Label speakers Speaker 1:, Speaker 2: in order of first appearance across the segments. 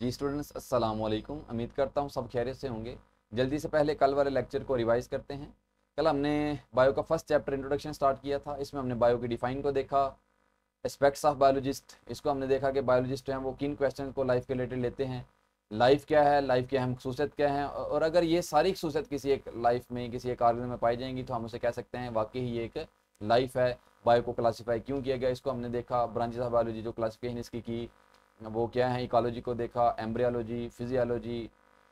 Speaker 1: जी students, अस्सलाम वालेकुम। उम्मीद करता हूँ सब खैरियत से होंगे। जल्दी से पहले कल वाले लेक्चर को रिवाइज करते हैं। कल हमने बायो का फर्स्ट चैप्टर इंट्रोडक्शन स्टार्ट किया था। इसमें हमने बायो की डिफाइन को देखा, एस्पेक्ट्स ऑफ बायोलॉजिस्ट, इसको हमने देखा कि बायोलॉजिस्ट हैं वो किन क्वेश्चन को लाइफ के रिलेटेड लेते हैं, लाइफ क्या है, लाइफ की अहम खसूसियत क्या है, और अगर ये सारी खसूसियत किसी एक लाइफ में, किसी एक ऑर्गेनिज्म में पाई जाएंगी तो हम उसे कह सकते हैं वाकई ही ये एक लाइफ है। बायो को क्लासीफाई क्यों किया गया इसको हमने देखा। ब्रांचेस ऑफ बायोलॉजी जो क्लासिफिकेशन इसकी की वो क्या है, इकोलॉजी को देखा, embryology, physiology,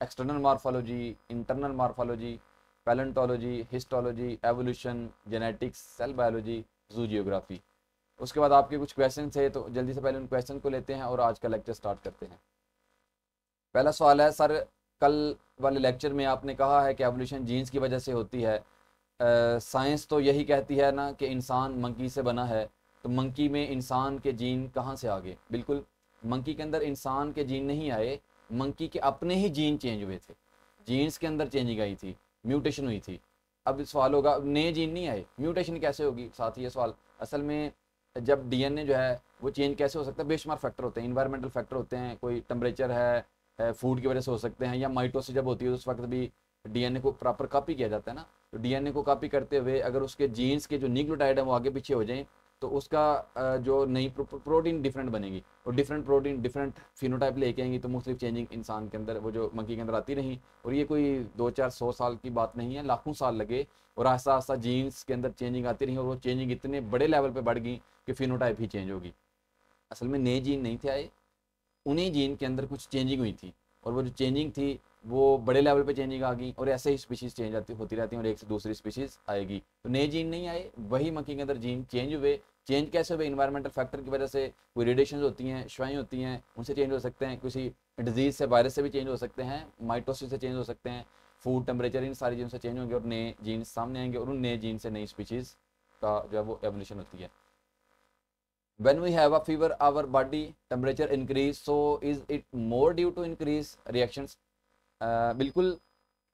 Speaker 1: external morphology, internal morphology, palaeontology, histology, evolution, genetics, cell biology, zoogeography. उसके बाद आपके कुछ क्वेश्चन थे तो जल्दी से पहले उन क्वेश्चन को लेते हैं और आज का लेक्चर स्टार्ट करते हैं। पहला सवाल है सर, कल वाले लेक्चर में आपने कहा है कि एवोल्यूशन जीन्स की वजह से होती है। साइंस तो यही कहती है ना कि इंसान मंकी से बना है, तो मंकी में इंसान के जीन कहाँ से आ गए? बिल्कुल, मंकी के अंदर इंसान के जीन नहीं आए, मंकी के अपने ही जीन चेंज हुए थे, जीन्स के अंदर चेंजिंग आई थी, म्यूटेशन हुई थी। अब सवाल होगा नए जीन नहीं आए, म्यूटेशन कैसे होगी? साथ ही ये सवाल, असल में जब डीएनए जो है वो चेंज कैसे हो सकता है? बेशुमार फैक्टर होते हैं, इन्वायरमेंटल फैक्टर होते हैं, कोई टेम्परेचर है, फूड की वजह से हो सकते हैं, या माइटोसिस जब होती है उस वक्त भी डीएनए को प्रॉपर कॉपी किया जाता है ना। तो डीएनए को कॉपी करते हुए अगर उसके जीन्स के जो न्यूक्लियोटाइड है वो आगे पीछे हो जाए तो उसका जो नई प्रोटीन डिफरेंट बनेगी, और डिफरेंट प्रोटीन डिफरेंट फिनोटाइप लेके आएंगी, तो मुख्तलिफ चेंजिंग इंसान के अंदर, वो जो मंकी के अंदर आती रही। और ये कोई 2 4 100 साल की बात नहीं है, लाखों साल लगे और आहिस्ता आहिस्ता जीन्स के अंदर चेंजिंग आती रही, और वो चेंजिंग इतने बड़े लेवल पे बढ़ गई कि फिनोटाइप ही चेंज होगी। असल में नए जीन नहीं थे आए, उन्हीं जीन के अंदर कुछ चेंजिंग हुई थी, और वो जो चेंजिंग थी वो बड़े लेवल पे चेंजिंग आ गई, और ऐसे ही स्पीशीज चेंज आती होती रहती हैं और एक से दूसरी स्पीशीज आएगी। तो नए जीन नहीं आए, वही मंकी के अंदर जीन चेंज हुए। चेंज कैसे हुए? इन्वायरमेंटल फैक्टर की वजह से। कोई रेडिएशन होती हैं, शुआएं होती हैं, उनसे चेंज हो सकते हैं, किसी डिजीज से, वायरस से भी चेंज हो सकते हैं, माइटोसिस से चेंज हो सकते हैं, फूड टेम्परेचर, इन सारी चीज़ों से चेंज होंगे और नए जीन सामने आएंगे, और उन नए जीन से नई स्पीशीज का जो है वो एवोल्यूशन होती है। when we have a fever our body temperature increase, so is it more due to increase reactions? बिल्कुल,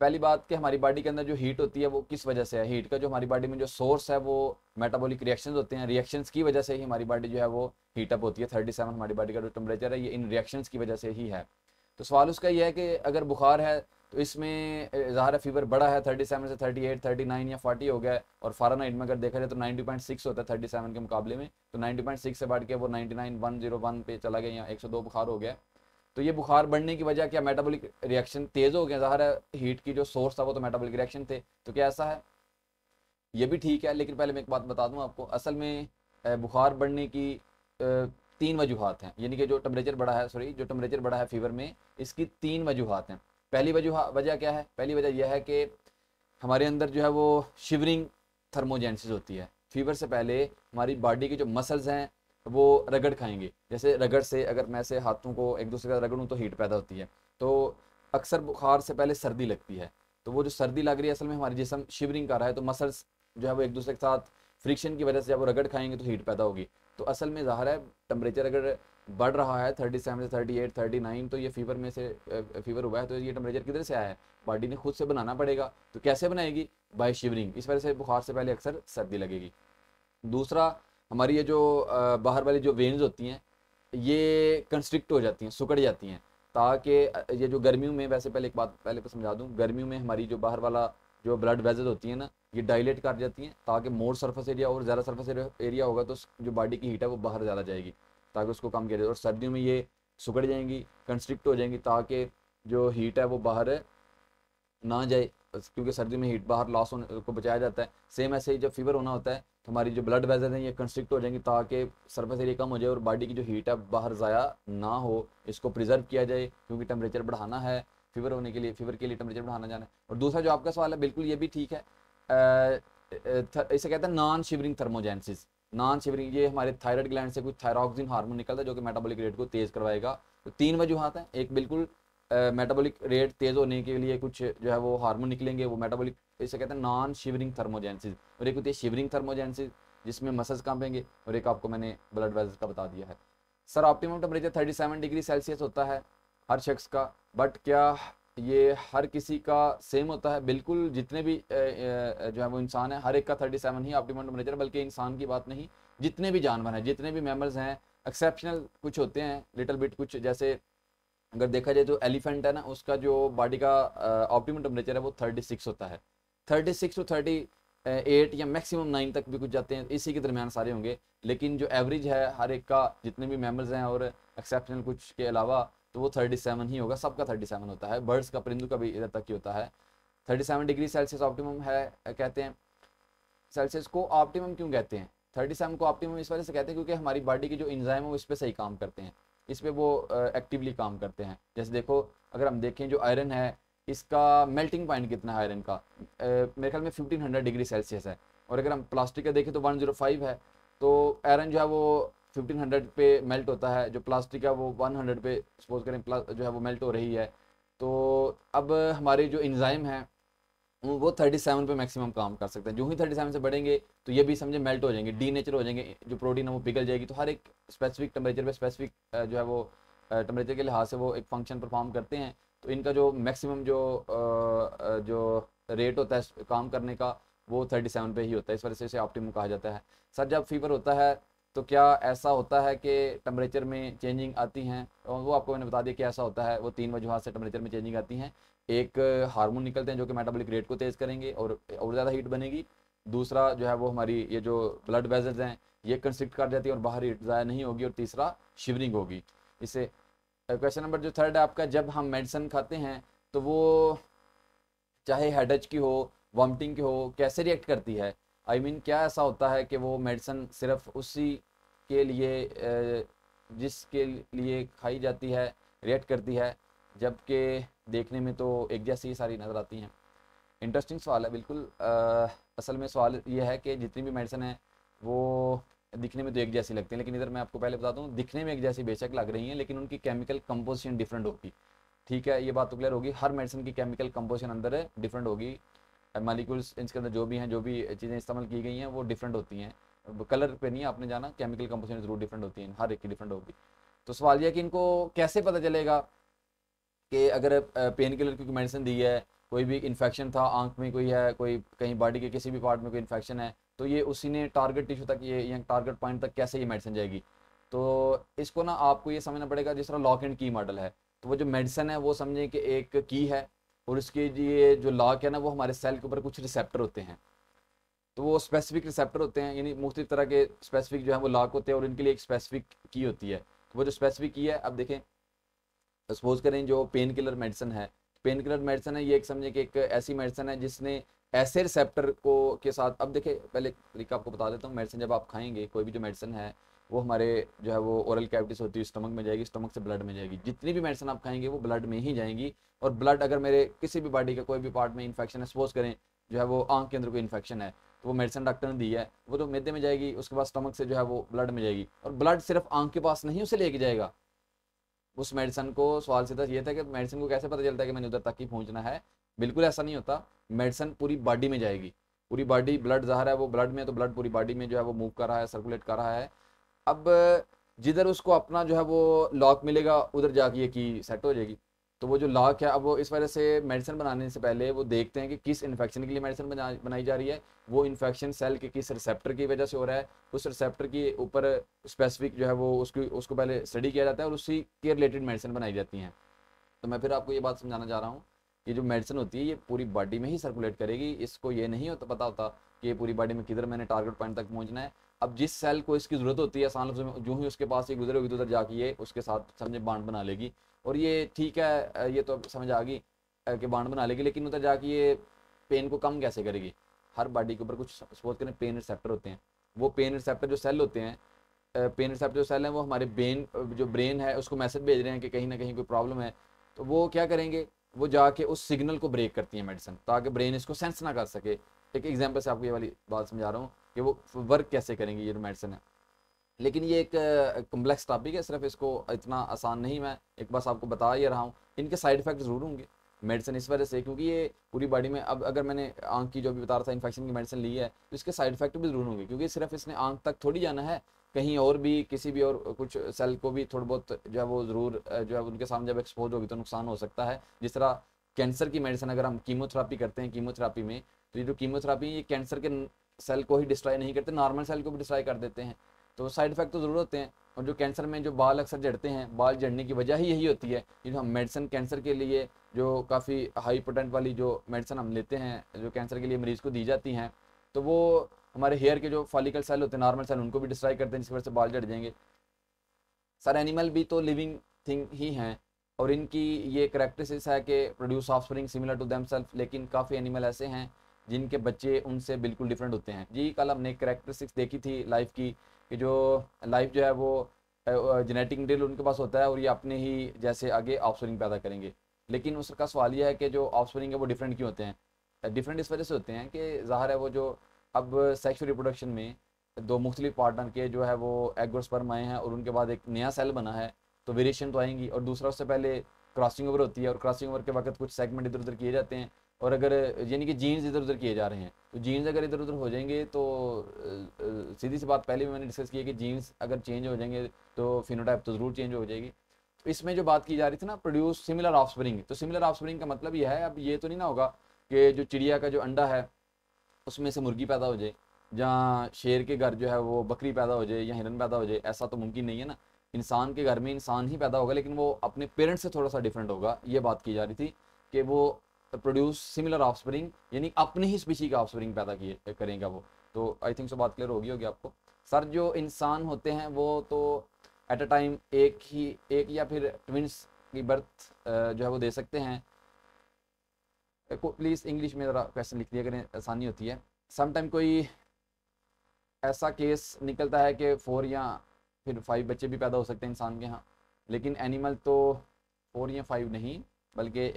Speaker 1: पहली बात कि हमारी बॉडी के अंदर जो हीट होती है वो किस वजह से है? हीट का जो हमारी बॉडी में जो सोर्स है वो मेटाबॉलिक रिएक्शंस होते हैं, रिएक्शंस की वजह से ही हमारी बॉडी जो है वो हीट अप होती है। 37 हमारी बॉडी का जो टेम्परेचर है ये इन रिएक्शंस की वजह से ही है। तो सवाल उसका ये है कि अगर बुखार है तो इसमें ज़ाहिर है फीवर बड़ा है, 37 से 38, 39 या 40 हो गया है, और फ़ारेनहाइट में अगर देखा जाए तो 90.6 होता है 37 के मुकाबले में, तो 90.6 से बढ़ के वो 99 101 पे चला गया, या 102 बुखार हो गया। तो ये बुखार बढ़ने की वजह क्या? मेटाबॉलिक रिएक्शन तेज़ हो गया। ज़ाहिर है हीट की जो सोर्स था वो तो मेटाबॉलिक रिएक्शन थे, तो क्या ऐसा है? ये भी ठीक है, लेकिन पहले मैं एक बात बता दूं आपको। असल में बुखार बढ़ने की 3 वजूहात हैं, यानी कि जो टेम्परेचर बढ़ा है, सॉरी, जो टेम्परेचर बढ़ा है फीवर में, इसकी 3 वजूहात हैं। पहली वजह क्या है? पहली वजह यह है कि हमारे अंदर जो है वो शिवरिंग थर्मोजेंसिस होती है। फीवर से पहले हमारी बॉडी के जो मसल्स हैं वो रगड़ खाएंगे। जैसे रगड़ से, अगर मैं से हाथों को एक दूसरे का रगड़ूँ तो हीट पैदा होती है। तो अक्सर बुखार से पहले सर्दी लगती है, तो वो जो सर्दी लग रही है असल में हमारी जिसम शिवरिंग कर रहा है, तो मसल्स जो है वो एक दूसरे के साथ फ्रिक्शन की वजह से जब वो रगड़ खाएंगे तो हीट पैदा होगी। तो असल में ज़ाहिर है टेम्परेचर अगर बढ़ रहा है 37 से 38 39, तो ये फीवर में से फीवर हुआ है, तो ये टेम्परेचर किधर से आया है? बॉडी ने खुद से बनाना पड़ेगा। तो कैसे बनाएगी? By shivering. इस वजह से बुखार से पहले अक्सर सर्दी लगेगी। दूसरा, हमारी ये जो बाहर वाली जो वेन्स होती हैं ये कंस्ट्रिक्ट हो जाती हैं, सुकड़ जाती हैं, ताकि ये जो गर्मियों में, वैसे पहले एक बात पहले तो समझा दूं, गर्मियों में हमारी जो बाहर वाला जो ब्लड वेजल होती है ना, ये डायलेट कर जाती हैं, ताकि मोर सरफेस एरिया, और ज़्यादा सरफेस एरिया होगा तो जो बॉडी की हीट है वो बाहर ज़्यादा जाएगी, ताकि उसको कम किया जाए। और सर्दियों में ये सुकड़ जाएंगी, कंस्ट्रिक्ट हो जाएंगी, ताकि जो हीट है वो बाहर ना जाए, क्योंकि सर्दी में हीट बाहर लॉस होने को बचाया जाता है। सेम ऐसे ही जब फीवर होना होता है तो हमारी जो ब्लड वेजल हैं ये कंस्ट्रिक्ट हो जाएंगी, ताकि सरफेस एरिया कम हो जाए और बॉडी की जो हीट है बाहर ज़ाया ना हो, इसको प्रिजर्व किया जाए, क्योंकि टेम्परेचर बढ़ाना है फीवर होने के लिए, फीवर के लिए टेम्परेचर बढ़ाना जाना है। और दूसरा जो आपका सवाल है, बिल्कुल ये भी ठीक है। इसे कहते हैं नॉन शिवरिंग थर्मोजेंसिस। नॉन शिवरिंग, ये हमारे थायराइड ग्लैंड से कुछ थायरॉक्सिन हार्मोन निकलता है जो कि मेटाबॉलिक रेट को तेज़ करवाएगा। तो 3 वजूहात हैं। एक, बिल्कुल मेटाबॉलिक रेट तेज़ होने के लिए कुछ जो है वो हार्मोन निकलेंगे, वो मेटाबॉलिक, इसे कहते हैं नॉन शिवरिंग थर्मोजेंसिस। और एक होती है शिवरिंग थर्मोजेंसिस जिसमें मसल्स कांपेंगे, और एक आपको मैंने ब्लड वेजल्स का बता दिया है। Sir, optimum temperature 37 degree Celsius होता है हर शख्स का, बट क्या ये हर किसी का सेम होता है? बिल्कुल, जितने भी जो है वो इंसान है हर एक का 37 ही ऑप्टिमम टेम्परेचर, बल्कि इंसान की बात नहीं, जितने भी जानवर हैं, जितने भी मैमल्स हैं, एक्सेप्शनल कुछ होते हैं लिटिल बिट, कुछ जैसे अगर देखा जाए तो एलिफेंट है ना, उसका जो बॉडी का ऑप्टिमम टेम्परेचर है वो 36 होता है। 36 टू 38 या मैक्सिमम 9 तक भी कुछ जाते हैं, इसी के दरमियान सारे होंगे। लेकिन जो एवरेज है हर एक का, जितने भी मेमल्स हैं और एक्सेप्शनल कुछ के अलावा, तो वो 37 ही होगा, सबका 37 होता है। बर्ड्स का, परिंदों का भी इधर तक ही होता है। 37 डिग्री सेल्सियस ऑप्टिमम है कहते हैं। सेल्सियस को ऑप्टिमम क्यों कहते हैं? 37 को ऑप्टिमम इस वजह से कहते हैं क्योंकि हमारी बॉडी की जो इंजाइम है वो इस पर सही काम करते हैं, इस पर वो एक्टिवली काम करते हैं। जैसे देखो, अगर हम देखें जो आयरन है, इसका मेल्टिंग पॉइंट कितना है आयरन का? मेरे ख्याल में 1500 डिग्री सेल्सियस है। और अगर हम प्लास्टिक का देखें तो 105 है। तो आयरन जो है वो 1500 पे मेल्ट होता है, जो प्लास्टिक है वो 100 पे सपोज करें जो है वो मेल्ट हो रही है। तो अब हमारे जो इंजाइम है वो 37 पे मैक्सिमम काम कर सकते हैं। जो ही 37 से बढ़ेंगे तो ये भी समझे मेल्ट हो जाएंगे, डी नेचर हो जाएंगे, जो प्रोटीन है वो पिघल जाएगी। तो हर एक स्पेसिफिक टेम्परेचर पे स्पेसिफिक जो है वो टेम्परेचर के लिहाज से वो एक फंक्शन परफॉर्म करते हैं। तो इनका जो मैक्सिमम जो रेट होता है काम करने का, वो 37 पे ही होता है। इस वजह से इसे ऑप्टिमम कहा जाता है। सर जब फीवर होता है तो क्या ऐसा होता है कि टेम्परेचर में चेंजिंग आती हैं? और वो आपको मैंने बता दिया कि ऐसा होता है। वो 3 वजूहात से टेम्परेचर में चेंजिंग आती हैं। एक, हार्मोन निकलते हैं जो कि मेटाबॉलिक रेट को तेज़ करेंगे और ज़्यादा हीट बनेगी। दूसरा जो है वो हमारी ये जो ब्लड वेजल्स हैं ये कंस्ट्रिक्ट कर जाती है और बाहर हीट ज़्यादा नहीं होगी। और तीसरा, शिवरिंग होगी। इससे क्वेश्चन नंबर जो थर्ड है आपका, जब हम मेडिसिन खाते हैं तो वो चाहे हेडेक की हो, वॉमिटिंग की हो, कैसे रिएक्ट करती है? क्या ऐसा होता है कि वो मेडिसिन सिर्फ उसी के लिए जिसके लिए खाई जाती है रिएक्ट करती है, जबकि देखने में तो एक जैसी ही सारी नज़र आती हैं? इंटरेस्टिंग सवाल है बिल्कुल। असल में सवाल ये है कि जितनी भी मेडिसिन है वो दिखने में तो एक जैसी लगती है, लेकिन इधर मैं आपको पहले बता दूं, दिखने में एक जैसी बेशक लग रही हैं लेकिन उनकी केमिकल कंपोजिशन डिफरेंट होगी। ठीक है, ये बात तो क्लियर होगी। हर मेडिसिन की केमिकल कंपोजिशन अंदर डिफरेंट होगी। मालिक्यूल्स इसके अंदर जो भी हैं, जो भी चीज़ें इस्तेमाल की गई हैं वो डिफरेंट होती हैं। कलर पे नहीं आपने जाना, केमिकल कंपोजिशन जरूर डिफरेंट होती है, हर एक की डिफरेंट होगी। तो सवाल यह है कि इनको कैसे पता चलेगा कि अगर पेन किलर की मेडिसिन दी है, कोई भी इन्फेक्शन था, आंख में कोई है, कोई कहीं बॉडी के किसी भी पार्ट में कोई इन्फेक्शन है, तो ये उसी ने टारगेट टिश्यू तक, ये या टारगेट पॉइंट तक कैसे ये मेडिसिन जाएगी? तो इसको ना आपको ये समझना पड़ेगा जिस तरह लॉक एंड की मॉडल है। तो वो जो मेडिसिन है वो समझे कि एक की है, और उसके ये जो लॉक है ना वो हमारे सेल के ऊपर कुछ रिसेप्टर होते हैं। तो वो स्पेसिफिक रिसेप्टर होते हैं, यानी मुख्तलिफ तरह के स्पेसिफिक जो है वो लॉक होते हैं और इनके लिए एक स्पेसिफिक की होती है। तो वो जो स्पेसिफिक की है, अब देखें, सपोज करें जो पेन किलर मेडिसिन है, पेन किलर मेडिसिन है, ये एक समझे कि एक ऐसी मेडिसिन है जिसने ऐसे रिसेप्टर को के साथ, अब देखें पहले तरीका आपको बता देता हूँ। मेडिसिन जब आप खाएंगे, कोई भी जो मेडिसिन है वो हमारे जो है वो ओरल कैविटीज होती है, स्टमक में जाएगी, स्टमक से ब्लड में जाएगी। जितनी भी मेडिसिन आप खाएंगे वो ब्लड में ही जाएंगी। और ब्लड अगर मेरे किसी भी बॉडी का कोई भी पार्ट में इन्फेक्शन है, सपोज करें जो है वो आंख के अंदर कोई इन्फेक्शन है, तो वो मेडिसिन डॉक्टर ने दी है, वो तो मैदे में जाएगी, उसके बाद स्टमक से जो है वो ब्लड में जाएगी। और ब्लड सिर्फ आंख के पास नहीं उसे लेके जाएगा उस मेडिसिन को। सवाल सीधा ये था कि मेडिसिन को कैसे पता चलता है कि मैंने उधर तक ही पहुंचना है? बिल्कुल ऐसा नहीं होता। मेडिसिन पूरी बॉडी में जाएगी, पूरी बॉडी, ब्लड ज़ाहिर है वो ब्लड में, तो ब्लड पूरी बॉडी में जो है वो मूव कर रहा है, सर्कुलेट कर रहा है। अब जिधर उसको अपना जो है वो लॉक मिलेगा उधर जाके ये की सेट हो जाएगी। तो वो जो लॉक है, अब वो इस वजह से मेडिसिन बनाने से पहले वो देखते हैं कि किस इन्फेक्शन के लिए मेडिसिन बनाई जा रही है, वो इन्फेक्शन सेल के किस रिसेप्टर की वजह से हो रहा है, उस रिसेप्टर के ऊपर स्पेसिफिक जो है वो उसको पहले स्टडी किया जाता है और उसी के रिलेटेड मेडिसिन बनाई जाती हैं। तो मैं फिर आपको ये बात समझाना चाह रहा हूँ, ये जो मेडिसिन होती है ये पूरी बॉडी में ही सर्कुलेट करेगी। इसको ये नहीं होता पता होता कि ये पूरी बॉडी में किधर मैंने टारगेट पॉइंट तक पहुंचना है। अब जिस सेल को इसकी ज़रूरत होती है, आसान लफ्ज़ों में, जो ही उसके पास ये गुजरे होगी तो उधर जाके ये उसके साथ समझे बांड बना लेगी। और ये ठीक है, ये तो समझ आ गई कि बांड बना लेगी, लेकिन उधर जाके ये पेन को कम कैसे करेगी? हर बॉडी के ऊपर कुछ सपोज करें पेन रिसेप्टर होते हैं। वो पेन रिसेप्टर जो सेल होते हैं, पेन रिसेप्टर जो सेल हैं, वो हमारे ब्रेन है उसको मैसेज भेज रहे हैं कि कहीं ना कहीं कोई प्रॉब्लम है। तो वो क्या करेंगे, वो जाके उस सिग्नल को ब्रेक करती है मेडिसिन, ताकि ब्रेन इसको सेंस ना कर सके। एक एग्जांपल से आपको ये वाली बात समझा रहा हूँ कि वो वर्क कैसे करेंगे ये जो मेडिसिन है। लेकिन ये एक कम्प्लेक्स टॉपिक है, सिर्फ इसको इतना आसान नहीं, मैं एक बस आपको बता ही रहा हूँ। इनके साइड इफेक्ट ज़रूर होंगे मेडिसिन इस वजह से, क्योंकि ये पूरी बॉडी में, अब अगर मैंने आंख की जो भी बता रहा था इन्फेक्शन की मेडिसिन ली है, तो इसके साइड इफेक्ट भी ज़रूर होंगे, क्योंकि सिर्फ इसने आंख तक थोड़ी जाना है, कहीं और भी किसी भी और कुछ सेल को भी थोड़ा बहुत जो है वो ज़रूर जो है उनके सामने जब एक्सपोज होगी तो नुकसान हो सकता है। जिस तरह कैंसर की मेडिसिन अगर हम कीमोथेरापी करते हैं, कीमोथेरापी में, तो ये जो कीमोथेरापी ये कैंसर के सेल को ही डिस्ट्रॉय नहीं करते, नॉर्मल सेल को भी डिस्ट्रॉय कर देते हैं। तो साइड इफेक्ट तो ज़रूर होते हैं। और जो कैंसर में जो बाल अक्सर झड़ते हैं, बाल झड़ने की वजह ही यही होती है। ये जो हम मेडिसिन कैंसर के लिए जो काफ़ी हाई पोटेंट वाली जो मेडिसिन हम लेते हैं, जो कैंसर के लिए मरीज़ को दी जाती हैं, तो वो हमारे हेयर के जो फॉलिकल सेल होते हैं, नॉर्मल सेल, उनको भी डिस्ट्रॉय करते हैं, जिसकी वजह से बाल झड़ जाएंगे। सर एनिमल भी तो लिविंग थिंग ही हैं, और इनकी ये करेक्टरिस्टिक्स है कि produce offspring similar to themself, लेकिन काफ़ी एनिमल ऐसे हैं जिनके बच्चे उनसे बिल्कुल डिफरेंट होते हैं। जी कल हमने करेक्टरिस्टिक्स देखी थी लाइफ की, कि जो लाइफ जो है वो जेनेटिक मटेरियल उनके पास होता है और ये अपने ही जैसे आगे ऑफस्प्रिंग पैदा करेंगे। लेकिन उसका सवाल यह है कि जो ऑफस्प्रिंग है वो डिफरेंट क्यों होते हैं? डिफरेंट इस वजह से होते हैं कि ज़ाहिर है वो जो अब सेक्सुअल रिप्रोडक्शन में दो मुख्तलिफ पार्टनर के जो है वो एग और स्पर्म आए हैं और उनके बाद एक नया सेल बना है, तो वेरिएशन तो आएंगी। और दूसरा, उससे पहले क्रॉसिंग ओवर होती है, और क्रॉसिंग ओवर के वक्त कुछ सेगमेंट इधर उधर किए जाते हैं, और अगर यानी कि जीन्स इधर उधर किए जा रहे हैं, तो जीन्स अगर इधर उधर हो जाएंगे तो सीधी सी बात पहले भी मैंने डिस्कस की है कि जीन्स अगर चेंज हो जाएंगे तो फिनोटाइप तो ज़रूर चेंज हो जाएगी। तो इसमें जो बात की जा रही थी ना, प्रोड्यूस सिमिलर ऑफस्प्रिंग, तो सिमिलर ऑफस्प्रिंग का मतलब यह है, अब ये तो नहीं ना होगा कि जो चिड़िया का जो अंडा है उसमें से मुर्गी पैदा हो जाए, जहाँ शेर के घर जो है वो बकरी पैदा हो जाए या हिरन पैदा हो जाए, ऐसा तो मुमकिन नहीं है ना। इंसान के घर में इंसान ही पैदा होगा, लेकिन वो अपने पेरेंट्स से थोड़ा सा डिफरेंट होगा। ये बात की जा रही थी कि वो प्रोड्यूस सिमिलर ऑफस्प्रिंग, यानी अपनी ही स्पीशी का ऑफस्प्रिंग पैदा किए करेगा वो। तो आई थिंक सो बात क्लियर होगी आपको। सर जो इंसान होते हैं वो तो एट अ टाइम एक या फिर ट्विंस की बर्थ जो है वो दे सकते हैं। प्लीज़ इंग्लिश में ज़रा क्वेश्चन लिख दिया करें, आसानी होती है। समटाइम कोई ऐसा केस निकलता है कि 4 या फिर 5 बच्चे भी पैदा हो सकते हैं इंसान के यहाँ, लेकिन एनिमल तो 4 या 5 नहीं, बल्कि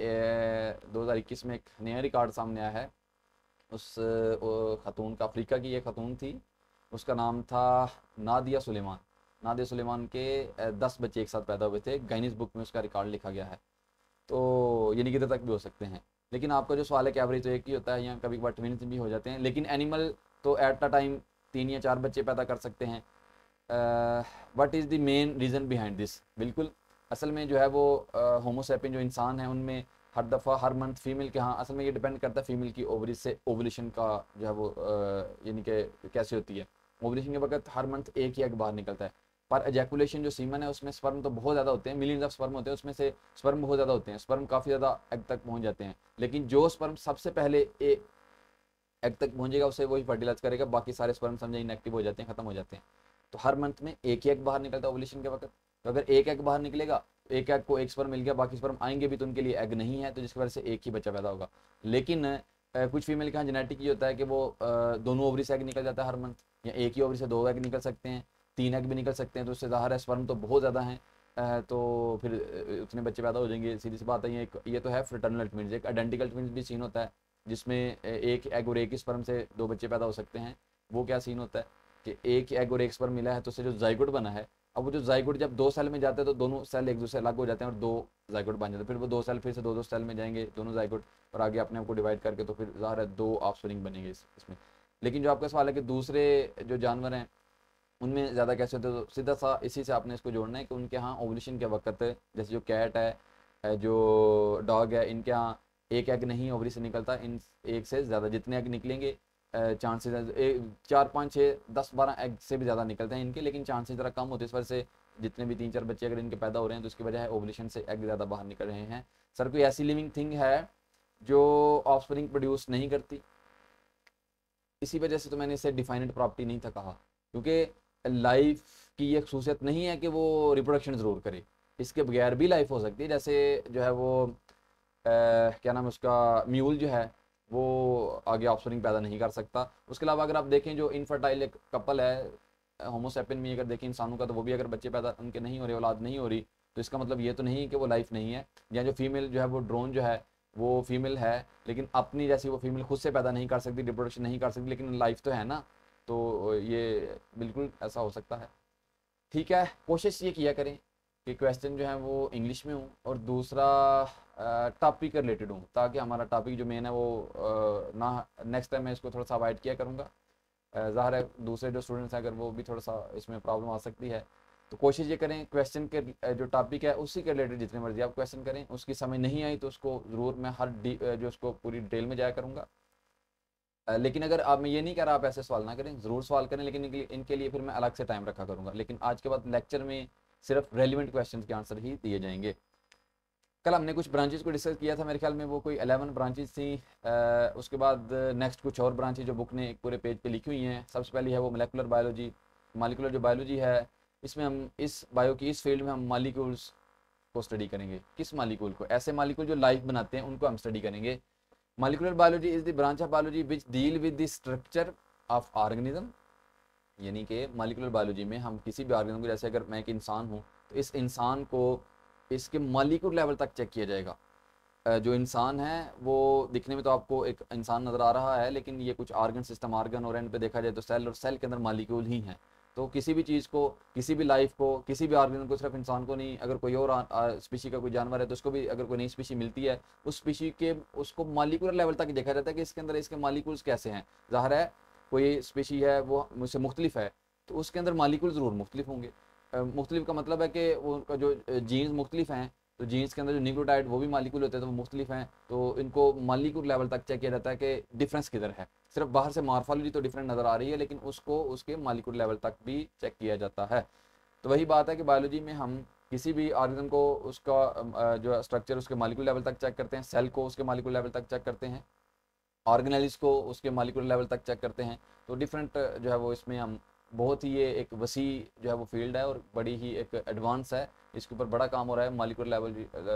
Speaker 1: 2021 में एक नया रिकॉर्ड सामने आया है। उस खतून का, अफ्रीका की एक खतून थी, उसका नाम था नादिया सुलेमान। नादिया सुलेमान के 10 बच्चे एक साथ पैदा हुए थे, गाइनिस बुक में उसका रिकॉर्ड लिखा गया है। तो ये निकिता तक भी हो सकते हैं। लेकिन आपका जो सवाल है कि एवरेज तो एक ही होता है, या कभी कभार ट्विन्स भी हो जाते हैं, लेकिन एनिमल तो एट अ टाइम 3 या 4 बच्चे पैदा कर सकते हैं। What is the main reason behind this? बिल्कुल, असल में जो है वो होमोसेपियन जो इंसान है उनमें हर दफ़ा हर मंथ फीमेल के यहाँ, असल में ये डिपेंड करता है फीमेल की ओवरी से ओवुलेशन का जो है वो यानी कि कैसे होती है। ओवुलेशन के वक्त हर मंथ एक ही एग बाहर निकलता है, पर एजैकुलेशन जो सीमन है उसमें स्पर्म तो बहुत ज़्यादा होते हैं, मिलियंस ऑफ स्पर्म होते हैं, उसमें से स्पर्म बहुत ज़्यादा होते हैं, स्पर्म काफ़ी ज़्यादा एग तक पहुँच जाते हैं। लेकिन जो स्पर्म सबसे पहले एग तक पहुँचेगा उसे वही फर्टिलाइज करेगा, बाकी सारे स्पर्म समझे इनएक्टिव हो जाते हैं, ख़त्म हो जाते हैं। तो हर मंथ में एक ही एग बाहर निकलता है ओवुलेशन के वक्त। तो अगर एक एग बाहर निकलेगा, एक एग को एक स्पर्म मिल गया, बाकी स्पर्म आएंगे भी तो उनके लिए एग नहीं है, तो जिसकी वजह से एक ही बच्चा पैदा होगा। लेकिन कुछ फीमेल के यहाँ जेनेटिक ये होता है कि वो दोनों ओवरी से एग निकल जाता है हर मंथ, या एक ही ओवरी से 2 एग निकल सकते हैं, 3 एग भी निकल सकते हैं, तो उससे ज़ाहिर है स्पर्म तो बहुत ज़्यादा हैं, तो फिर उतने बच्चे पैदा हो जाएंगे, सीधी सी बात है। ये तो है फ्रेटर्नल ट्विंस। एक आइडेंटिकल ट्विंस भी सीन होता है, जिसमें एक एग और एक ही स्पर्म से 2 बच्चे पैदा हो सकते हैं। वो क्या सीन होता है कि एक एग और एक स्पर्म मिला है, तो उससे जो जाइगोट बना है, अब वो जो जाइगोट जब 2 सेल में जाते हैं तो दोनों सेल एक दूसरे अलग हो जाते हैं और 2 जाइगोट बन जाते हैं। फिर वो 2 सेल फिर से 2 सेल में जाएंगे, दोनों जाइगोट, और आगे अपने आप को डिवाइड करके, तो फिर ज़ाहिर है 2 ऑफस्प्रिंग बनेंगे इसमें। लेकिन जो आपका सवाल है कि दूसरे जो जानवर हैं उनमें ज़्यादा कैसे होते हैं, तो सीधा सा इसी से आपने इसको जोड़ना है कि उनके यहाँ ओवुलेशन के वक्त, जैसे जो कैट है, जो डॉग है, इनके यहाँ एक एग नहीं ओवरी से निकलता, इन एक से ज़्यादा जितने एग निकलेंगे चांसेस 4 5 6 10 12 एग से भी ज़्यादा निकलते हैं इनके, लेकिन चांसेस ज़रा कम होते हैं। इस वजह से जितने भी 3 4 बच्चे अगर इनके पैदा हो रहे हैं तो इसकी वजह है ओवुलेशन से एग ज़्यादा बाहर निकल रहे हैं। सर कोई ऐसी लिविंग थिंग है जो ऑफस्प्रिंग प्रोड्यूस नहीं करती? इसी वजह से तो मैंने इसे डिफाइनेड प्रॉपर्टी नहीं था कहा, क्योंकि लाइफ की ये खसूसियत नहीं है कि वो रिप्रोडक्शन ज़रूर करे, इसके बगैर भी लाइफ हो सकती है। जैसे जो है वो क्या नाम है उसका, म्यूल जो है वो आगे ऑफस्प्रिंग पैदा नहीं कर सकता। उसके अलावा अगर आप देखें जो इनफर्टाइल एक कपल है होमोसेपियन में, अगर देखें इंसानों का, तो वो भी अगर बच्चे पैदा उनके नहीं हो रहे, औलाद नहीं हो रही, तो इसका मतलब ये तो नहीं कि वो लाइफ नहीं है। या जो फीमेल जो है वो ड्रोन जो है वो फीमेल है, लेकिन अपनी जैसी वो फीमेल खुद से पैदा नहीं कर सकती, रिप्रोडक्शन नहीं कर सकती, लेकिन लाइफ तो है ना। तो ये बिल्कुल ऐसा हो सकता है। ठीक है, कोशिश ये किया करें कि क्वेश्चन जो है वो इंग्लिश में हो, और दूसरा टॉपिक के रिलेटेड हो, ताकि हमारा टॉपिक जो मेन है वो ना, नेक्स्ट टाइम मैं इसको थोड़ा सा अवॉइड किया करूँगा। ज़ाहिर है दूसरे जो स्टूडेंट्स हैं अगर वो भी थोड़ा सा इसमें प्रॉब्लम आ सकती है, तो कोशिश ये करें क्वेश्चन के जो टॉपिक है उसी के रिलेटेड जितने मर्जी आप क्वेश्चन करें। उसकी समझ नहीं आई तो उसको ज़रूर मैं जो उसको पूरी डिटेल में जाया करूँगा। लेकिन अगर आप, मैं ये नहीं कह रहा आप ऐसे सवाल ना करें, ज़रूर सवाल करें, लेकिन इनके लिए फिर मैं अलग से टाइम रखा करूँगा। लेकिन आज के बाद लेक्चर में सिर्फ रेलिवेंट क्वेश्चन के आंसर ही दिए जाएंगे। कल हमने कुछ ब्रांचेस को डिस्कस किया था, मेरे ख्याल में वो कोई 11 ब्रांचेस थी। उसके बाद नेक्स्ट कुछ और ब्रांचेज जो बुक ने एक पूरे पेज पे लिखी हुई हैं। सबसे पहली है वो मोलेकुलर बायोलॉजी। मालिकुलर जो बायोलॉजी है, इसमें हम इस बायो की इस फील्ड में हम मालिक्यूल्स को स्टडी करेंगे। किस मालिक्यूल को? ऐसे मालिक्यूल जो लाइफ बनाते हैं उनको हम स्टडी करेंगे। Molecular biology is the branch of biology which deal with the structure of organism. यानी कि मालिकुलर बायोलॉजी में हम किसी भी ऑर्गेनिज्म को, जैसे अगर मैं एक इंसान हूँ तो इस इंसान को इसके मालिकुलर लेवल तक चेक किया जाएगा। जो इंसान है वो दिखने में तो आपको एक इंसान नज़र आ रहा है, लेकिन ये कुछ ऑर्गन सिस्टम, ऑर्गन और एंड पे देखा जाए तो सेल, और सेल के अंदर मालिक्यूल ही हैं। तो किसी भी चीज़ को, किसी भी लाइफ को, किसी भी ऑर्गन को, सिर्फ इंसान को नहीं, अगर कोई और स्पीशी का कोई जानवर है तो उसको भी अगर कोई नई स्पीशी मिलती है, उस स्पीशी के उसको मालिकुलर लेवल तक देखा जाता है कि इसके अंदर इसके मालिक्यूल्स कैसे हैं। ज़ाहिर है कोई स्पीशी है वो मुझसे मुख्तलिफ है तो उसके अंदर मालिक्यूल ज़रूर मुख्तलिफ होंगे। मुख्तलिफ का मतलब है कि उनका जो जीन्स मुख्तलिफ हैं, तो जीन्स के अंदर जो न्यूक्लियोटाइड वो भी मालिक्यूल होते हैं तो वो मुख्तलिफ हैं। तो इनको मालिक्यूल लेवल तक चेक किया जाता है कि डिफरेंस किधर है। सिर्फ बाहर से मार्फोलॉजी तो डिफरेंट नज़र आ रही है, लेकिन उसको उसके मालिक्यूल लेवल तक भी चेक किया जाता है। तो वही बात है कि बायोलॉजी में हम किसी भी ऑर्गेनिज्म को उसका जो स्ट्रक्चर उसके मालिक्यूल लेवल तक चेक करते हैं, सेल को उसके मालिक्यूल लेवल तक चेक करते हैं, ऑर्गेनेल्स को उसके मालिक्यूल लेवल तक चेक करते हैं। तो डिफरेंट जो है वो इसमें हम बहुत ही, ये एक वसी जो है वो फील्ड है और बड़ी ही एक एडवांस है। इसके ऊपर बड़ा काम हो रहा है मालिक्यूल लेवल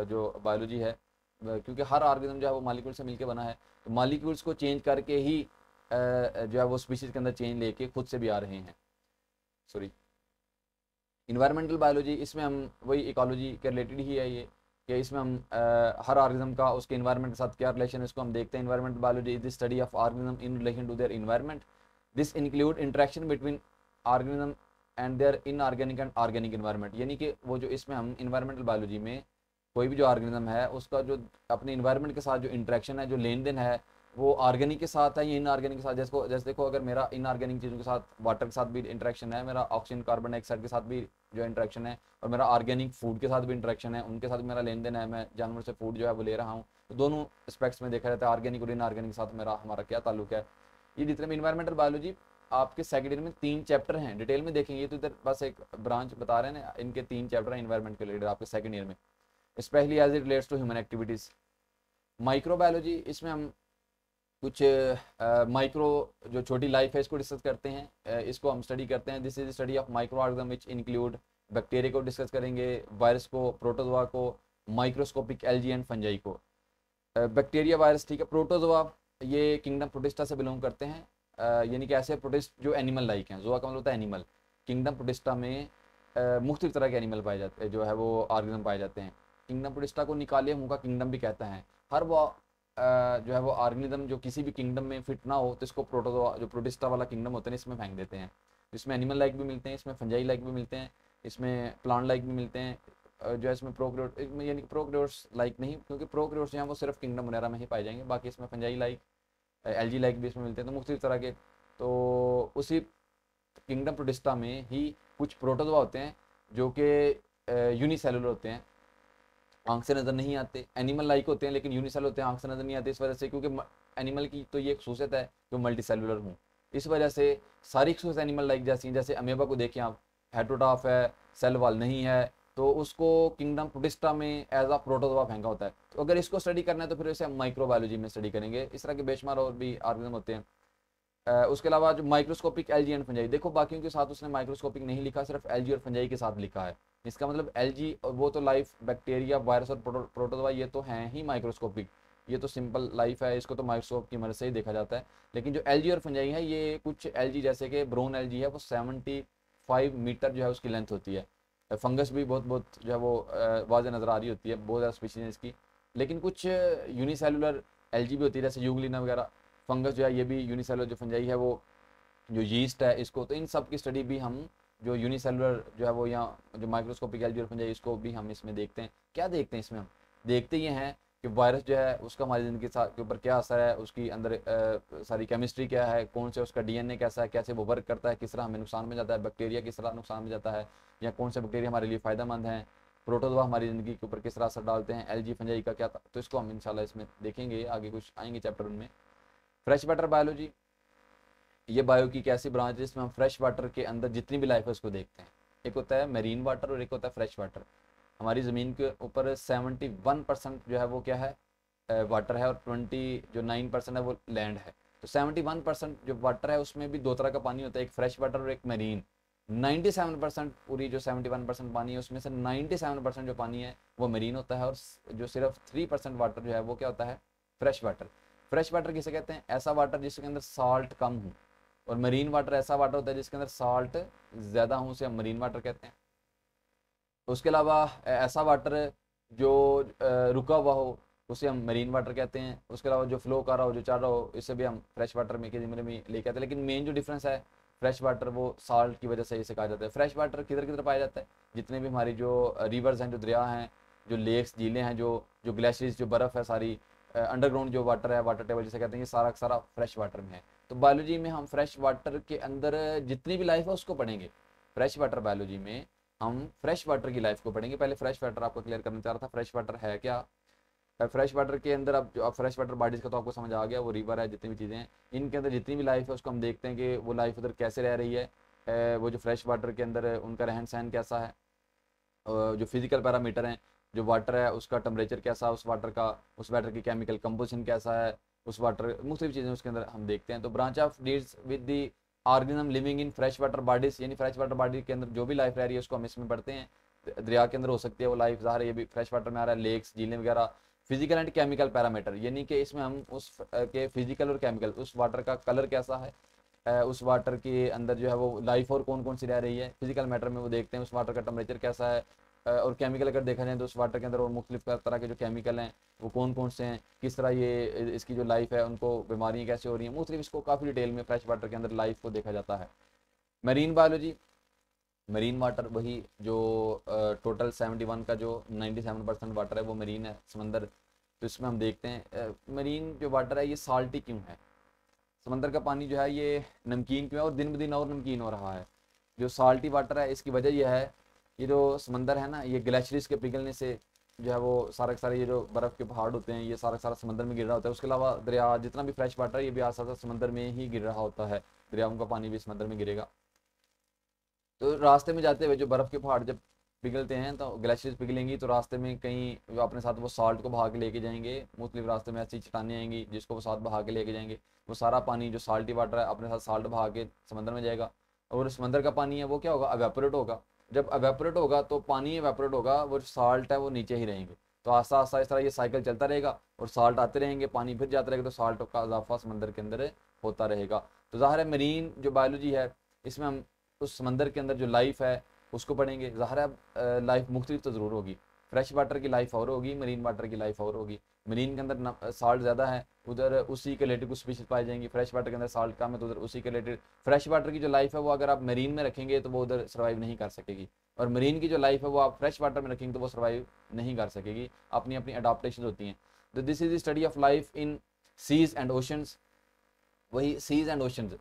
Speaker 1: जो बायोलॉजी है, क्योंकि हर ऑर्गेनिज्म जो है वो मालिक्यूल से मिलकर बना है। तो मालिक्यूल्स को चेंज करके ही जो है वो स्पीशीज़ के अंदर चेंज लेके खुद से भी आ रहे हैं। सॉरी, इन्वायरमेंटल बायोलॉजी, इसमें हम वही इकोलॉजी के रिलेटेड ही है ये, कि इसमें हम हर ऑर्गेनिज्म का उसके इन्वायरमेंट के साथ क्या रिलेशन है इसको हम देखते हैं। Environmental biology is the study of organism in relation to their environment. This include interaction between organism and their inorganic and organic environment. यानी कि वो जो इसमें हम इन्वायरमेंटल बायोलॉजी में कोई भी जो ऑर्गेनिज्म है उसका जो अपने इन्वायरमेंट के साथ जो इंटरेक्शन है, जो लेन देन है, वो ऑर्गेनिक के साथ है या इनऑर्गेनिक के साथ। जैसे देखो, अगर मेरा इनऑर्गेनिक चीज़ों के साथ, वाटर के साथ भी इंटरेक्शन है, मेरा ऑक्सीजन कार्बन डाइऑक्साइड के साथ भी जो इंटरेक्शन है, और मेरा ऑर्गेनिक फूड के साथ भी इंटरेक्शन है, उनके साथ मेरा लेन देन है, मैं जानवर से फूड जो है वो ले रहा हूँ, तो दोनों एस्पेक्ट्स में देखा जाता है ऑर्गेनिक और इनऑर्गेनिक के साथ मेरा हमारा क्या ताल्लुक है। ये जितने भी इन्वायरमेंटल बायोलॉजी आपके सेकेंड ईयर में 3 चैप्टर हैं, डिटेल में देखेंगे। तो इधर बस एक ब्रांच बता रहे हैं ना, इनके 3 चैप्टर हैं इन्वायरमेंट के रिलेटेड आपके सेकेंड ईयर में, specially as it relates to human activities. Microbiology, इसमें हम कुछ माइक्रो जो छोटी लाइफ है इसको डिस्कस करते हैं, इसको हम स्टडी करते हैं। This is study of micro organism which include bacteria को डिस्कस करेंगे, वायरस को, प्रोटोजोआ को, माइक्रोस्कोपिक एल्गी एंड फंजाई को। बैक्टीरिया, वायरस, ठीक है। प्रोटोजोआ ये किंगडम प्रोटिस्टा से बिलोंग करते हैं, यानी कि ऐसे प्रोटिस्ट जो एनिमल लाइक हैं। जोआ का मतलब होता है एनिमल। किंगडम प्रोटिस्टा में मुख्तलिफ तरह के एनिमल पाए जाते हैं, जो है वो ऑर्गेनिज्म पाए जाते हैं। किंगडम प्रोटिस्टा को निकाले मुँह का किंगडम भी कहता है। हर वो जो है वो ऑर्गेनिज्म जो किसी भी किंगडम में फिट ना हो तो इसको प्रोटोजोआ, जो प्रोटिस्टा वाला किंगडम होता है इसमें फेंक देते हैं। इसमें एनिमल लाइक भी मिलते हैं, इसमें फंजाई लाइक भी मिलते हैं, इसमें प्लांट लाइक भी मिलते हैं, जो है इसमें प्रोक्रियोट, यानी कि प्रोक्रियोट्स लाइक नहीं, क्योंकि प्रोक्रियोट्स जो हैं वो सिर्फ किंगडम वगैरह में ही पाए जाएंगे। बाकी इसमें फंजाई लाइक, एल्गी लाइक भी इसमें मिलते हैं, तो मुख्तलिफ तरह के। तो उसी किंगडम प्रोटिस्टा में ही कुछ प्रोटोजोआ होते हैं जो कि यूनिसेलुलर होते हैं, आंख से नज़र नहीं आते। एनिमल लाइक होते हैं लेकिन यूनिसेल होते हैं, आंख से नज़र नहीं आते। इस वजह से, क्योंकि एनिमल की तो ये खूसियत है कि मल्टी सेलुलर हूँ, इस वजह से सारी खूसियत एनिमल लाइक जैसी हैं। जैसे अमेबा को देखें आप, हेट्रोटाफ है, सेल वाल नहीं है, तो उसको किंगडम प्रोटिस्टा में एज अ प्रोटोजोआ फेंका होता है। तो अगर इसको स्टडी करना है तो फिर इसे हम माइक्रोबायोलॉजी में स्टडी करेंगे। इस तरह के बेशुमार और भी ऑर्गेनिज्म होते हैं। उसके अलावा जो माइक्रोस्कोपिक एल्गी एंड फंजाई, देखो बाकियों के साथ उसने माइक्रोस्कोपिक नहीं लिखा, सिर्फ एल्गी और फंजाई के साथ लिखा है। इसका मतलब एल्गी वो तो लाइफ, बैक्टीरिया, वायरस और प्रोटोजोआ ये तो हैं ही माइक्रोस्कोपिक, ये तो सिंपल लाइफ है, इसको तो माइक्रोस्कोप की मदद से ही देखा जाता है। लेकिन जो एल्गी और फंजाई है, ये कुछ एल्गी जैसे कि ब्राउन एल्गी है, वो 75 मीटर जो है उसकी लेंथ होती है। फंगस भी बहुत बहुत जो है वो वाज़ेह नज़र आ रही होती है, बहुत ज़्यादा स्पीशीज है इसकी। लेकिन कुछ यूनिसेलुलर एल्गी भी होती है, जैसे यूग्लिना वगैरह। फंगस जो है ये भी यूनिसेलुलर, जो फंजाई है वो जो यीस्ट है इसको, तो इन सब की स्टडी भी हम जो यूनिसेलुलर जो है वो, या जो माइक्रोस्कोपिक एल्गी और फंजाई, इसको भी हम इसमें देखते हैं। क्या देखते हैं इसमें? हम देखते ये हैं कि वायरस जो है उसका हमारी ज़िंदगी के ऊपर क्या असर है, उसकी अंदर सारी केमिस्ट्री क्या है, कौन से उसका डीएनए कैसा है, कैसे वो वर्क करता है, किस तरह हमें नुकसान में जाता है, बैक्टीरिया किस तरह नुकसान में जाता है, या कौन से बैक्टीरिया हमारे लिए फ़ायदेमंद हैं, प्रोटोजोआ हमारी ज़िंदगी के ऊपर किस तरह असर डालते हैं, एल्गी फंजाई का क्या था। तो इसको हम इंशाल्लाह इसमें देखेंगे, आगे कुछ आएंगे चैप्टर उनमें। फ्रेश वाटर बायोलॉजी, ये बायो की एक ऐसी ब्रांच है जिसमें हम फ्रेश वाटर के अंदर जितनी भी लाइफ है उसको देखते हैं। एक होता है मेरीन वाटर और एक होता है फ्रेश वाटर। हमारी ज़मीन के ऊपर 71% जो है वो क्या है, वाटर है, और 9% है वो लैंड है। तो 71% जो वाटर है उसमें भी दो तरह का पानी होता है, एक फ्रेश वाटर और एक मरीन। 97% पूरी जो 71% पानी है उसमें से 97% जो पानी है वो मरीन होता है, और जो सिर्फ 3% वाटर जो है वो क्या होता है, फ्रेश वाटर। फ्रेश वाटर किसे कहते हैं, ऐसा वाटर जिसके अंदर साल्ट कम हो, और मरीन वाटर ऐसा वाटर होता है जिसके अंदर साल्ट ज़्यादा हो, उसे हम मरीन वाटर कहते हैं। उसके अलावा ऐसा वाटर जो रुका हुआ हो उसे हम मरीन वाटर कहते हैं। उसके अलावा जो फ्लो कर रहा हो, जो चल रहा हो, इसे भी हम फ्रेश वाटर में के ज़िम्मे में लेके आते हैं। लेकिन मेन जो डिफरेंस है, फ्रेश वाटर वो साल्ट की वजह से इसे कहा जाता है। फ्रेश वाटर किधर किधर पाया जाता है, जितने भी हमारी जो रिवर्स हैं, जो दरिया हैं, जो लेक्स झीलें हैं, जो जो ग्लेशियर्स, जो बर्फ़ है सारी, अंडरग्राउंड जो वाटर है, वाटर टेबल जिसे कहते हैं, ये सारा सारा फ्रेश वाटर में है। तो बायोलॉजी में हम फ्रेश वाटर के अंदर जितनी भी लाइफ है उसको पढ़ेंगे। फ्रेश वाटर बायोलॉजी में हम फ्रेश वाटर की लाइफ को पढ़ेंगे। पहले फ्रेश वाटर आपको क्लियर करना चाह रहा था, फ्रेश वाटर है क्या। फ्रेश वाटर के अंदर अब जो फ्रेश वाटर बॉडीज़ का तो आपको समझ आ गया, वो रिवर है, जितनी भी चीज़ें हैं इनके अंदर जितनी भी लाइफ है उसको हम देखते हैं कि वो लाइफ उधर कैसे रह रही है। वो जो फ्रेश वाटर के अंदर उनका रहन सहन कैसा है, जो फिजिकल पैरामीटर हैं, जो वाटर है उसका टेम्परेचर कैसा है, उस वाटर का, उस वाटर की केमिकल कंपोजिशन कैसा है, उस वाटर मुख्तलिफ चीज़ें उसके अंदर हम देखते हैं। तो branch of deals with the organism living in fresh water bodies, यानी फ्रेश वाटर बॉडी के अंदर जो भी लाइफ रह रही है उसको हम इसमें पढ़ते हैं। दरिया के अंदर हो सकती है वो लाइफ, ज़ाहिर है ये भी फ्रेश वाटर में आ रहा है, लेक्स झीलें वगैरह। फिजिकल एंड केमिकल पैरामीटर, यानी कि इसमें हम उस के फिजिकल और केमिकल, उस वाटर का कलर कैसा है, उस वाटर के अंदर जो है वो लाइफ और कौन कौन सी रह रही है, फिजिकल मैटर में वो देखते हैं। उस वाटर का टेम्परेचर कैसा है, और केमिकल अगर देखा जाए तो उस वाटर के अंदर और मुख्तलिफ तरह के जो केमिकल हैं वो कौन कौन से हैं, किस तरह ये इसकी जो लाइफ है उनको बीमारियाँ कैसे हो रही हैं, मुख्तलिफ इसको काफ़ी डिटेल में फ्रेश वाटर के अंदर लाइफ को देखा जाता है। मरीन बायोलॉजी, मरीन वाटर वही जो टोटल 71 का जो 97% वाटर है वो मरीन है, समंदर। तो इसमें हम देखते हैं मरीन जो वाटर है ये साल्टी क्यों है, समंदर का पानी जो है ये नमकीन क्यों है, और दिन ब दिन और नमकीन हो रहा है। जो साल्टी वाटर है इसकी वजह यह है, ये जो समंदर है ना, ये ग्लेशियर्स के पिघलने से जो है वो सारा के सारे ये जो बर्फ़ के पहाड़ होते हैं ये सारा सारा समंदर में गिर रहा होता है। उसके अलावा दरिया जितना भी फ्रेश वाटर है ये भी आस पास समंदर में ही गिर रहा होता है, दरियाओं का पानी भी समंदर में गिरेगा। तो रास्ते में जाते हुए जो बर्फ़ के पहाड़ जब पिघलते हैं तो ग्लेशियर्स पिघलेंगी, तो रास्ते में कहीं जो अपने साथ वो साल्ट को बहा के लेके जाएंगे, मुख्तलिफ रास्ते में ऐसी चट्टानें आएंगी जिसको वो साथ बहा के लेके जाएंगे। वो सारा पानी जो साल्टी वाटर है अपने साथ साल्ट बहा के समंदर में जाएगा, और समंदर का पानी है वो क्या होगा, अवेपोरेट होगा। जब अवेपोरेट होगा तो पानी अवेपोरेट होगा, वो साल्ट है वो नीचे ही रहेंगे। तो आस्ता आस्ता इस तरह ये साइकिल चलता रहेगा, और साल्ट आते रहेंगे, पानी फिर जाता रहेगा, तो साल्ट का इजाफा समंदर के अंदर होता रहेगा। तो ज़ाहिर है मरीन जो बायोलॉजी है इसमें हम उस समंदर के अंदर जो लाइफ है उसको पढ़ेंगे। ज़ाहिर है लाइफ मुख्तलिफ तो ज़रूर होगी, फ्रेश वाटर की लाइफ और होगी, मरीन वाटर की लाइफ और होगी। मरीन के अंदर साल्ट ज़्यादा है, उधर उसी के रिलेटेड कुछ स्पीशीज पाई जाएंगी। फ्रेश वाटर के अंदर साल्ट कम है तो उधर उसी के रिलेटेड फ्रेश वाटर की जो लाइफ है वो अगर आप मरीन में रखेंगे तो वो उधर सर्वाइव नहीं कर सकेगी, और मरीन की जो लाइफ है वो आप फ्रेश वाटर में रखेंगे तो वो सर्वाइव नहीं कर सकेगी। अपनी अपनी अडाप्टेशन होती हैं। तो this is the study of life in seas and oceans. वही सीज एंड ओशंस,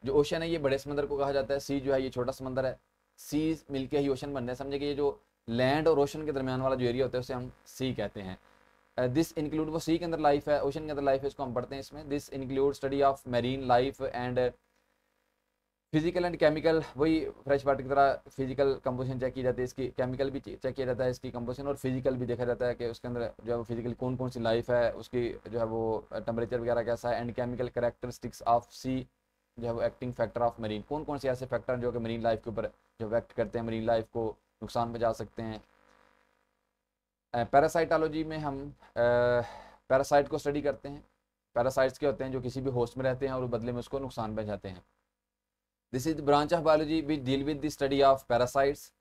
Speaker 1: जो ओशन है ये बड़े समंदर को कहा जाता है, सी जो है ये छोटा समंदर है। सीज मिलके ही ओशन बन रहे हैं, समझे कि ये जो लैंड और ओशन के दरमियान वाला जो एरिया होता है उसे हम सी कहते हैं। दिस इंक्लूड, वो सी के अंदर लाइफ है, ओशन के अंदर लाइफ है, इसको हम पढ़ते हैं इसमें। This include study of marine life and physical and chemical, वही फ्रेश वाटर की तरह फिजिकल कंपोजिशन चेक की जाती है, इसकी केमिकल भी चेक किया जाता है, इसकी कंपोजिशन और फिजिकल भी देखा जाता है कि उसके अंदर जो है वो फिजिकल कौन कौन सी लाइफ है, उसकी जो है वो टेम्परेचर वगैरह कैसा है। एंड केमिकल करेक्टरिस्टिक्स ऑफ सी, जो है वो एक्टिंग फैक्टर ऑफ मरीन, कौन कौन से ऐसे फैक्टर हैं जो कि मरीन लाइफ के ऊपर जो एक्ट करते हैं, मरीन लाइफ को नुकसान पहुंचा सकते हैं। पैरासाइटोलॉजी में हम पैरासाइट को स्टडी करते हैं। पैरासाइट्स के होते हैं जो किसी भी होस्ट में रहते हैं और बदले में उसको नुकसान पहुंचाते हैं। This is the branch of biology which deal with the study of parasites.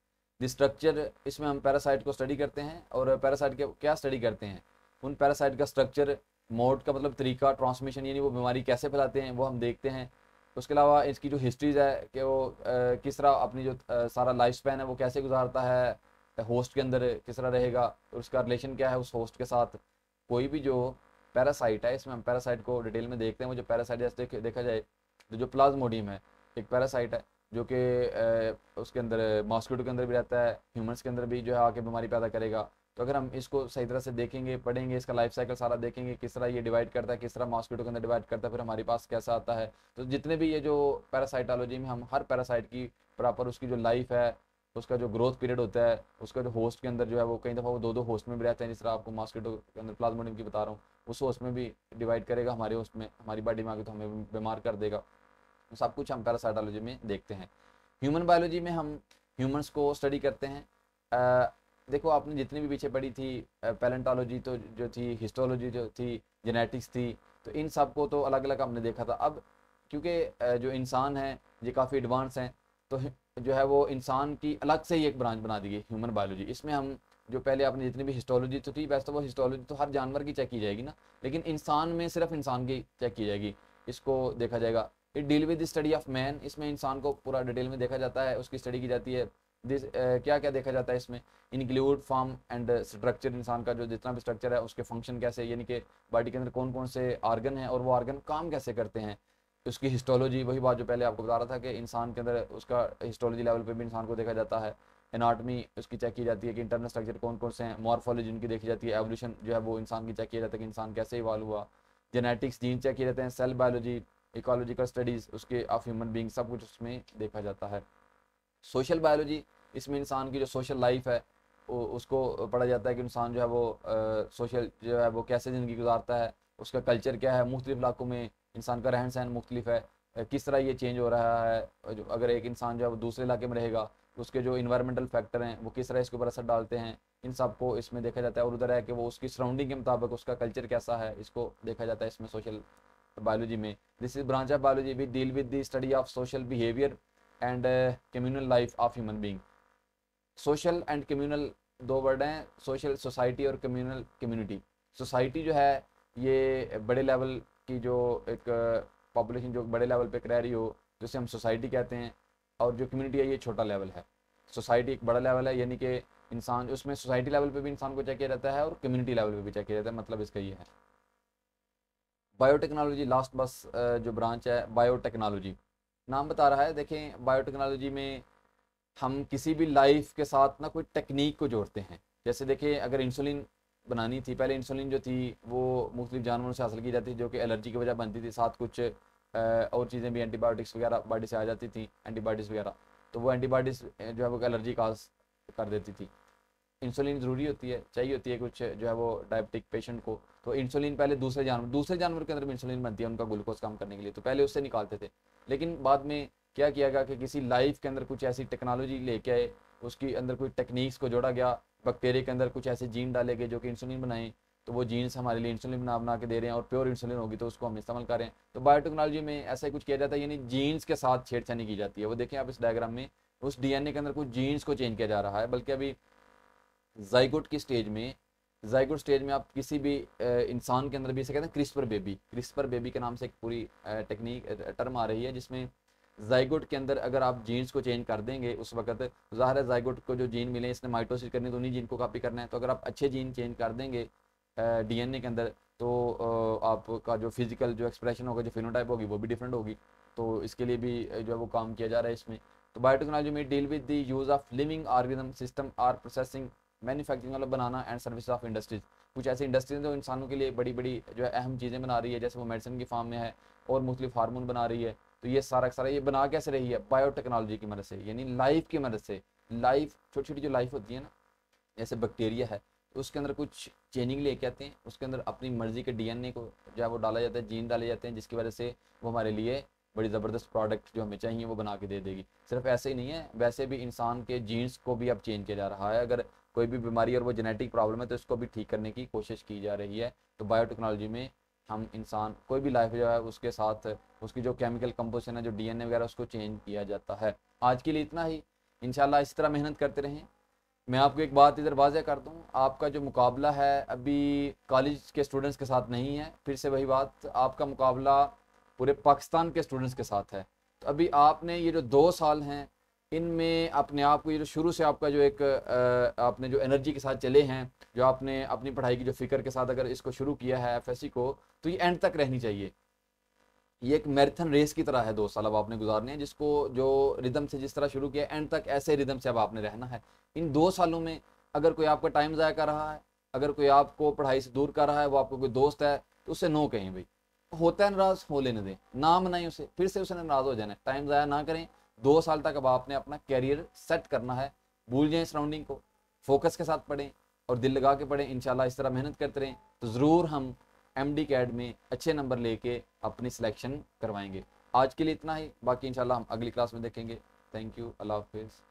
Speaker 1: The structure, इसमें हम पैरासाइट को स्टडी करते हैं, और पैरासाइट के क्या स्टडी करते हैं, उन पैरासाइट का स्ट्रक्चर, मोड का मतलब तरीका, ट्रांसमिशन यानी वो बीमारी कैसे फैलाते हैं वो हम देखते हैं। उसके अलावा इसकी जो हिस्ट्रीज है कि वो किस तरह अपनी जो सारा लाइफ स्पैन है वो कैसे गुजारता है, होस्ट के अंदर किस तरह रहेगा, और उसका रिलेशन क्या है उस होस्ट के साथ। कोई भी जो पैरासाइट है इसमें हम पैरासाइट को डिटेल में देखते हैं। वो जो पैरासाइट जैसे देखा जाए तो जो प्लाज्मोडियम है एक पैरासाइट है, जो कि उसके अंदर मॉस्किटो के अंदर भी रहता है, ह्यूमंस के अंदर भी जो है आके बीमारी पैदा करेगा। तो अगर हम इसको सही तरह से देखेंगे, पढ़ेंगे, इसका लाइफ साइकिल सारा देखेंगे, किस तरह ये डिवाइड करता है, किस तरह मॉस्किटो के अंदर डिवाइड करता है, फिर हमारे पास कैसा आता है। तो जितने भी ये जो पैरासाइटोलॉजी में हम हर पैरासाइट की प्रॉपर उसकी जो लाइफ है, उसका जो ग्रोथ पीरियड होता है, उसका जो होस्ट के अंदर जो है वो कई दफ़ा वो दो दो होस्ट में भी रहते हैं, जिस तरह आपको मॉस्किटो के अंदर प्लाज्मोडियम की बता रहा हूँ, उस होस्ट में भी डिवाइड करेगा हमारे होस्ट में, हमारी बॉडी में आके तो हमें बीमार कर देगा। तो सब कुछ हम पैरासाइटोलॉजी में देखते हैं। ह्यूमन बायोलॉजी में हम ह्यूमंस को स्टडी करते हैं। देखो आपने जितनी भी पीछे पढ़ी थी, पैलेंटोलॉजी तो जो थी, हिस्टोलॉजी जो थी, जेनेटिक्स थी, तो इन सब को तो अलग अलग हमने देखा था। अब क्योंकि जो इंसान है ये काफ़ी एडवांस हैं, तो जो है वो इंसान की अलग से ही एक ब्रांच बना दी गई ह्यूमन बायोलॉजी। इसमें हम जो पहले आपने जितनी भी हिस्टोलॉजी तो थी, वैसे तो वो हिस्टोलॉजी तो हर जानवर की चेक की जाएगी ना, लेकिन इंसान में सिर्फ इंसान की चेक की जाएगी, इसको देखा जाएगा। It deal with the study of man, इसमें इंसान को पूरा डिटेल में देखा जाता है, उसकी स्टडी की जाती है। दिस क्या क्या देखा जाता है इसमें, इंक्लूड फॉर्म एंड स्ट्रक्चर, इंसान का जो जितना भी स्ट्रक्चर है उसके फंक्शन कैसे, यानी कि बॉडी के अंदर कौन कौन से आर्गन हैं और वो आर्गन काम कैसे करते हैं। उसकी हिस्टोलॉजी, वही बात जो पहले आपको बता रहा था कि इंसान के अंदर उसका हिस्टोलॉजी लेवल पे भी इंसान को देखा जाता है। एनाटमी उसकी चेक की जाती है कि इंटरनल स्ट्रक्चर कौन कौन से हैं, मॉर्फोलॉजी उनकी देखी जाती है, एवोल्यूशन जो है वो इंसान की चेक किया जाता है कि इंसान कैसे इवॉल्व हुआ, जेनेटिक्स जीन चेक किए जाते हैं, सेल बायोलॉजी, इकोलॉजिकल स्टडीज़ उसके ऑफ ह्यूमन बींग, सब कुछ उसमें देखा जाता है। सोशल बायोलॉजी, इसमें इंसान की जो सोशल लाइफ है उसको पढ़ा जाता है कि इंसान जो है वो सोशल जो है वो कैसे ज़िंदगी गुजारता है, उसका कल्चर क्या है, मुख्तलिफ इलाकों में इंसान का रहन सहन मुख्तलिफ है, किस तरह ये चेंज हो रहा है। अगर एक इंसान जो है वो दूसरे इलाके में रहेगा तो उसके जो इन्वायरमेंटल फैक्टर हैं वो किस तरह इसके ऊपर असर डालते हैं, इन सब को इसमें देखा जाता है। और उधर है कि वो उसकी सराउंडिंग के मुताबिक उसका कल्चर कैसा है, इसको देखा जाता है इसमें सोशल बायोलॉजी में। This is branch of biology we deal with the study of social behaviour and communal life of human being. Social and communal दो वर्ड हैं, सोशल सोसाइटी और कम्युनल कम्युनिटी। सोसाइटी जो है ये बड़े लेवल की जो एक पॉपुलेशन जो बड़े लेवल पे रह रही हो, जिसे हम सोसाइटी कहते हैं, और जो कम्युनिटी है ये छोटा लेवल है। सोसाइटी एक बड़ा लेवल है, यानी कि इंसान उसमें सोसाइटी लेवल पे भी इंसान को चेक किया जाता है और कम्युनिटी लेवल पे भी चेक किया जाता है, मतलब इसका ये है। बायोटेक्नोलॉजी लास्ट बस जो ब्रांच है बायोटेक्नोलॉजी, नाम बता रहा है। देखें बायोटेक्नोलॉजी में हम किसी भी लाइफ के साथ ना कोई टेक्निक को जोड़ते हैं। जैसे देखिए अगर इंसुलिन बनानी थी, पहले इंसुलिन जो थी वो मुख्तलिफ जानवरों से हासिल की जाती थी जो कि एलर्जी की वजह बनती थी, साथ कुछ और चीज़ें भी एंटीबायोटिक्स वगैरह बॉडी से आ जाती थी, एंटीबायोटिक्स वगैरह, तो वो एंटीबायोटिक्स जो है वो एलर्जी काज कर देती थी। इंसुलिन ज़रूरी होती है, चाहिए होती है कुछ जो है वो डायबिटिक पेशेंट को, तो इंसुलिन पहले दूसरे जानवर के अंदर भी इंसुलिन बनती है उनका ग्लूकोज कम करने के लिए, तो पहले उससे निकालते थे। लेकिन बाद में क्या किया गया कि किसी लाइफ के अंदर कुछ ऐसी टेक्नोलॉजी लेके आए, उसके अंदर कोई टेक्निक्स को जोड़ा गया, बैक्टीरिया के अंदर कुछ ऐसे जीन डाले गए जो कि इंसुलिन बनाएं, तो वो जीन्स हमारे लिए इंसुलिन बना बना के दे रहे हैं और प्योर इंसुलिन होगी तो उसको हम इस्तेमाल कर रहे हैं। तो बायोटेक्नोलॉजी में ऐसा ही कुछ किया जाता है, यानी जीन्स के साथ छेड़छानी की जाती है। वो देखें आप इस डायग्राम में, उस डीएनए के अंदर कुछ जीन्स को चेंज किया जा रहा है, बल्कि अभी जाइगोट की स्टेज में, जाइगोट स्टेज में आप किसी भी इंसान के अंदर भी, इसे कहते हैं क्रिस्पर बेबी के नाम से एक पूरी टेक्निक टर्म आ रही है, जिसमें जाइगोट के अंदर अगर आप जीन्स को चेंज कर देंगे उस वक्त, ज़ाहिर है जाइगोट को जो जीन मिले इसने माइटोसिस करनी तो उन्हीं जीन को कॉपी करना है, तो अगर आप अच्छे जीन चेंज कर देंगे डीएनए के अंदर तो आपका जो फिजिकल जो एक्सप्रेशन होगा, जो फिनोटाइप होगी वो भी डिफरेंट होगी। तो इसके लिए भी जो है वो काम किया जा रहा है इसमें। तो बायोटेक्नोलॉजी में deal with the use of living organism system are processing manufacturing मतलब बनाना एंड सर्विस ऑफ इंडस्ट्रीज। कुछ ऐसी इंडस्ट्रीज जो इंसानों के लिए बड़ी बड़ी जो है अहम चीज़ें बना रही है, जैसे वो मेडिसिन की फार्म में है और मुख्तलिफ हार्मोन बना रही है। तो ये सारा सारा ये बना कैसे रही है, बायोटेक्नोलॉजी की मदद से, यानी लाइफ की मदद से। लाइफ छोटी छोटी जो लाइफ होती है ना, जैसे बैक्टीरिया है, तो उसके अंदर कुछ चेंजिंग लेके आते हैं, उसके अंदर अपनी मर्जी के डीएनए को जो है वो डाला जाता है, जीन डाले जाते हैं, जिसकी वजह से वो हमारे लिए बड़ी ज़बरदस्त प्रोडक्ट जो हमें चाहिए वो बना के दे देगी। सिर्फ ऐसे ही नहीं है, वैसे भी इंसान के जीन्स को भी अब चेंज किया जा रहा है। अगर कोई भी बीमारी और वो जेनेटिक प्रॉब्लम है तो इसको भी ठीक करने की कोशिश की जा रही है। तो बायोटेक्नोलॉजी में हम इंसान कोई भी लाइफ जो है उसके साथ उसकी जो केमिकल कंपोजिशन है, जो डीएनए वगैरह, उसको चेंज किया जाता है। आज के लिए इतना ही, इंशाल्लाह इस तरह मेहनत करते रहें। मैं आपको एक बात इधर वाज़ह कर दूं, आपका जो मुकाबला है अभी कॉलेज के स्टूडेंट्स के साथ नहीं है, फिर से वही बात, आपका मुकाबला पूरे पाकिस्तान के स्टूडेंट्स के साथ है। तो अभी आपने ये जो 2 साल हैं इनमें अपने आप को, ये जो शुरू से आपका जो एक आपने जो एनर्जी के साथ चले हैं, जो आपने अपनी पढ़ाई की जो फ़िक्र के साथ अगर इसको शुरू किया है एफएससी को, तो ये एंड तक रहनी चाहिए। ये एक मैराथन रेस की तरह है, 2 साल अब आपने गुजारने हैं, जिसको जो रिदम से जिस तरह शुरू किया एंड तक ऐसे रिदम से अब आपने रहना है। इन 2 सालों में अगर कोई आपका टाइम ज़ाया कर रहा है, अगर कोई आपको पढ़ाई से दूर कर रहा है, वो आपको कोई दोस्त है, तो उससे नो कहें भाई। होता है नाराज, हो लेने दें, ना मनाएं उसे, फिर से उसने नाराज हो जाना है। टाइम ज़ाया ना करें। 2 साल तक अब आपने अपना कैरियर सेट करना है। भूल जाएं सराउंडिंग को, फोकस के साथ पढ़ें और दिल लगा के पढ़ें। इंशाल्लाह इस तरह मेहनत करते रहें तो ज़रूर हम MD कैड में अच्छे नंबर लेके अपनी सिलेक्शन करवाएंगे। आज के लिए इतना ही, बाकी इंशाल्लाह हम अगली क्लास में देखेंगे। थैंक यू, अल्लाह हाफिज़।